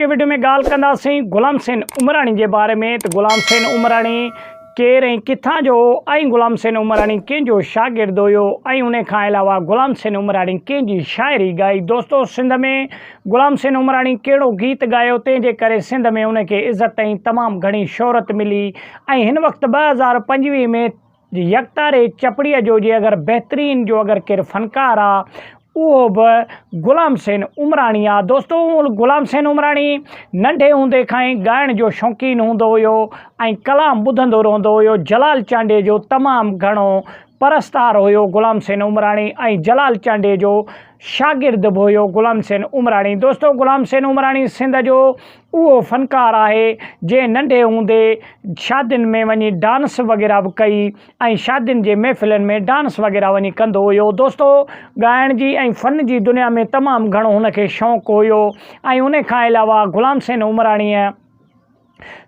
ये वीडियो में गाल कंदासीं गुलाम हुसैन उमराणी के बारे में। तो गुलाम हुसैन उमराणी केर ऐं किथां जो ऐं गुलाम हुसैन उमराणी कंहिंजो शागिर्द हुयो ऐं उन खां अलावा गुलाम हुसैन उमराणी कंहिंजी शाइरी गाई। दोस्तो सिंध में गुलाम हुसैन उमराणी कहिड़ो गीत गायो तंहिंजे करे सिंध में उनखे इज़त ऐं तमामु घणी शोहरत मिली। ऐं हिन वक़्तु 2025 में यकतारे चपड़ीअ जो जे अगरि बहितरीन जो अगरि केरु फ़नकार आहे उहो बि गुलाम हुसैन उमराणी आहे। दोस्तो गुलाम हुसैन उमराणी नंढे हूंदे खां ई ॻाइण जो शौक़ीन हूंदो हुयो ऐं कलाम ॿुधंदो रहंदो हुयो। जलाल चांडे जो तमामु घणो परस्तार हुयो गुलाम हुसैन उमराणी ऐं जलाल चांडे जो शागिर्द बि हुयो गुलाम हुसैन उमराणी। दोस्तो गुलाम हुसैन उमराणी सिंध जो उहो फ़नकार आहे जे नंढे हूंदे शादियुनि में वञी डांस वग़ैरह बि कई ऐं शादियुनि जे महफ़िलनि में डांस वग़ैरह वञी कंदो हुयो। दोस्तो ॻाइण जी ऐं फ़न जी दुनिया में तमामु घणो हुनखे शौक़ु हुयो। ऐं उन खां अलावा गुलाम हुसैन उमराणीअ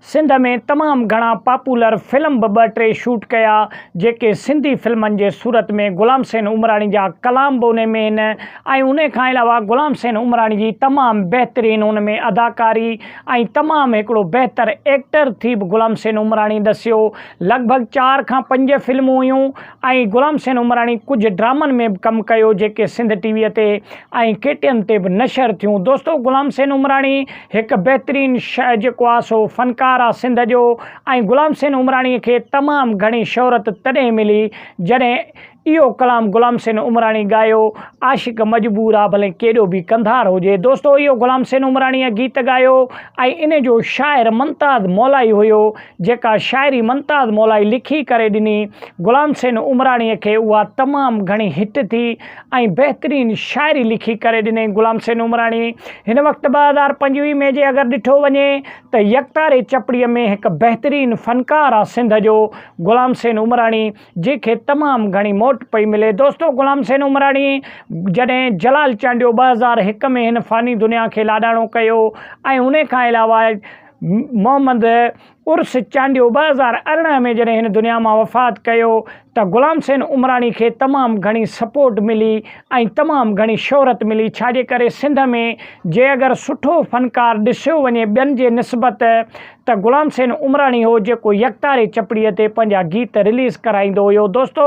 सिंध में तमामु घणा पॉपुलर फिल्म बि 2-3 शूट कया जेके सिंधी फिल्मनि जे सूरत में गुलाम हुसैन उमराणी जा कलाम बि उन में आहिनि। ऐं उन खां अलावा गुलाम हुसैन उमराणी जी तमामु बहितरीनु उन में अदाकारी ऐं तमामु हिकिड़ो बहितरु एक्टर थी बि गुलाम हुसैन उमराणी दसियो। लॻभॻि 4 खां 5 फिल्मूं हुयूं ऐं गुलाम हुसैन उमराणी कुझु ड्रामनि में बि कमु कयो जेके सिंध टीवीअ ते ऐं केटियुनि ते बि नशर थियूं। दोस्तो गुलाम हुसैन उमराणी हिकु बहितरीनु जेको आहे सो फ़नकार आहे सिंध जो। ऐं गुलाम हुसैन उमराणीअ खे तमामु घणी शोहरत तॾहिं मिली जॾहिं इहो कलाम गुलाम हुसैन उमराणी गायो, आशिक़ मजबूर आहे भले केॾो बि कंधार हुजे। दोस्तो इहो गुलाम हुसैन उमराणीअ गीत गायो ऐं इन जो शाइर मुमताज़ मौलाई हुयो जेका शाइरी मुमताज़ मौलाई लिखी करे ॾिनी गुलाम हुसैन उमराणीअ खे। उहा तमामु घणी हिट थी ऐं बहितरीनु शाइरी लिखी करे ॾिनई गुलाम हुसैन उमराणी। हिन वक़्तु 2025 में जे अगरि ॾिठो वञे त यकतारे चपड़ीअ में हिकु बहितरीनु फ़नकार आहे सिंध जो गुलाम हुसैन उमराणी जंहिंखे तमामु घणी मोट पई मिले। दोस्तो गुलाम हुसैन उमराणी जॾहिं जलाल चांडियो 2001 में हिन फ़ानी दुनिया खे लाॾाणो कयो ऐं उन खां अलावा मोहम्मद उर्स चांडियो 2018 में जॾहिं हिन दुनिया मां वफ़ात कयो त गुलाम हुसैन उमराणी खे तमामु घणी सपोर्ट मिली ऐं तमामु घणी शोहरत मिली। छाजे करे सिंध में जे अगरि सुठो फ़नकार ॾिसियो वञे ॿियनि जे निस्बत त गुलाम हुसैन उमराणी हो जेको यकतारे चपड़ीअ ते पंहिंजा गीत रिलीज़ कराईंदो हुयो। दोस्तो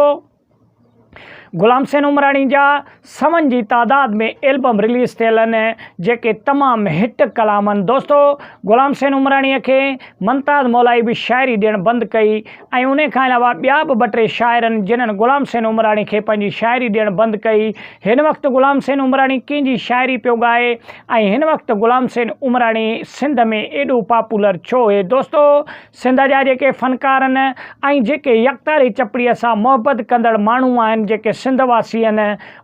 गुलाम हुसैन उमराणी जा 7 जी तादाद में एल्बम रिलीज़ थियल आहिनि जेके तमामु हिट कलाम आहिनि। दोस्तो गुलाम हुसैन उमराणीअ खे मुमताज़ मौलाई बि शाइरी ॾियणु बंदि कई ऐं उन खां अलावा ॿिया बि 2-3 शाइर आहिनि जिन्हनि गुलाम हुसैन उमराणी खे पंहिंजी शाइरी ॾियणु बंदि कई। हिन वक़्तु गुलाम हुसैन उमराणी कंहिंजी शाइरी पियो ॻाए ऐं हिन वक़्तु गुलाम हुसैन उमराणी सिंध में एॾो पॉपुलर छो आहे। दोस्तो सिंध जा जेके फ़नकार आहिनि ऐं जेके यकतारे चपड़ीअ सां मुहबत कंदड़ माण्हू आहिनि जेके सिंधवासी आहिनि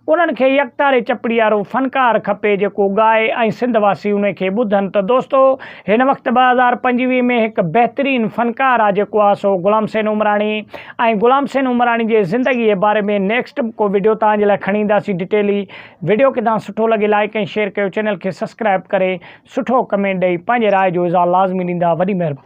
उन्हनि खे यकतारे चपड़ी वारो फ़नकार खपे जेको ॻाए ऐं सिंधवासी उन खे ॿुधनि। त दोस्तो हिन वक़्तु 2025 में हिकु बहितरीनु फ़नकार आहे जेको आहे सो गुलाम हुसैन उमराणी। ऐं गुलाम हुसैन उमराणी जे ज़िंदगीअ जे बारे में नेक्स्ट को वीडियो तव्हांजे लाइ खणी ईंदासीं डिटेली। वीडियो खे तव्हां सुठो लॻे लाइक ऐं शेयर कयो, चैनल खे सब्सक्राइब करे सुठो कमेंट ॾेई पंहिंजे राय जो इज़हार लाज़मी ॾींदा। वॾी महिरबानी।